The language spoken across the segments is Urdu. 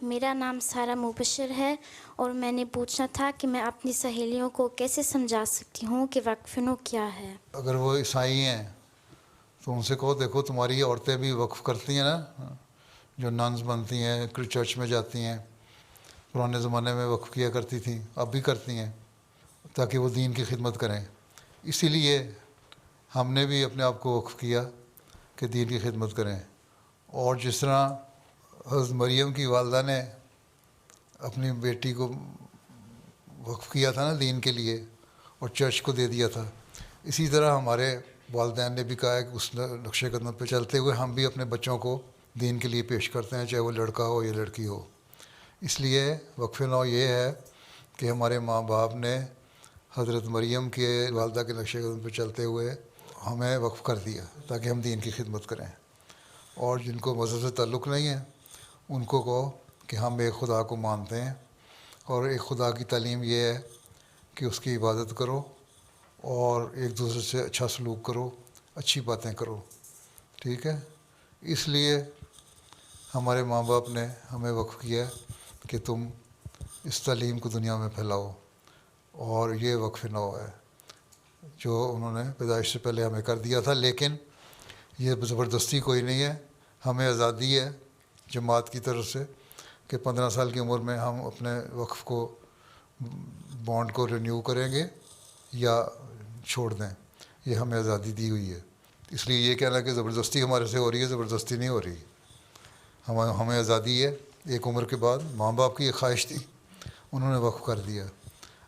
میرا نام سارہ مبشر ہے اور میں نے پوچھنا تھا کہ میں اپنی سہیلیوں کو کیسے سمجھا سکتی ہوں کہ وقف نو کیا ہے؟ اگر وہ عیسائی ہیں تو ان سے کہو دیکھو تمہاری عورتیں بھی وقف کرتی ہیں نا، جو ننز بنتی ہیں چرچ میں جاتی ہیں، پرانے زمانے میں وقف کیا کرتی تھیں، اب بھی کرتی ہیں، تاکہ وہ دین کی خدمت کریں۔ اسی لیے ہم نے بھی اپنے آپ کو وقف کیا کہ دین کی خدمت کریں۔ اور جس طرح حضرت مریم کی والدہ نے اپنی بیٹی کو وقف کیا تھا نا دین کے لیے اور چرچ کو دے دیا تھا، اسی طرح ہمارے والدین نے بھی کہا ہے کہ اس نقش قدم پہ چلتے ہوئے ہم بھی اپنے بچوں کو دین کے لیے پیش کرتے ہیں، چاہے وہ لڑکا ہو یا لڑکی ہو۔ اس لیے وقف نو یہ ہے کہ ہمارے ماں باپ نے حضرت مریم کے والدہ کے نقش قدم پہ چلتے ہوئے ہمیں وقف کر دیا تاکہ ہم دین کی خدمت کریں۔ اور جن کو مذہب سے تعلق نہیں ہے ان کو کہو کہ ہم ایک خدا کو مانتے ہیں، اور ایک خدا کی تعلیم یہ ہے کہ اس کی عبادت کرو اور ایک دوسرے سے اچھا سلوک کرو، اچھی باتیں کرو، ٹھیک ہے؟ اس لیے ہمارے ماں باپ نے ہمیں وقف کیا کہ تم اس تعلیم کو دنیا میں پھیلاؤ، اور یہ وقف نو ہے جو انہوں نے پیدائش سے پہلے ہمیں کر دیا تھا۔ لیکن یہ زبردستی کوئی نہیں ہے، ہمیں آزادی ہے جماعت کی طرف سے کہ 15 سال کی عمر میں ہم اپنے وقف کو بانڈ کو رینیو کریں گے یا چھوڑ دیں، یہ ہمیں آزادی دی ہوئی ہے۔ اس لیے یہ کہنا کہ زبردستی ہمارے سے ہو رہی ہے، زبردستی نہیں ہو رہی، ہمیں آزادی ہے۔ ایک عمر کے بعد ماں باپ کی ایک خواہش تھی، انہوں نے وقف کر دیا۔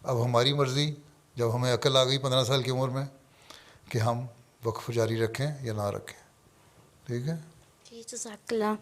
اب ہماری مرضی، جب ہمیں عقل آ گئی 15 سال کی عمر میں، کہ ہم وقف جاری رکھیں یا نہ رکھیں، ٹھیک ہے؟ جی جزاک اللہ۔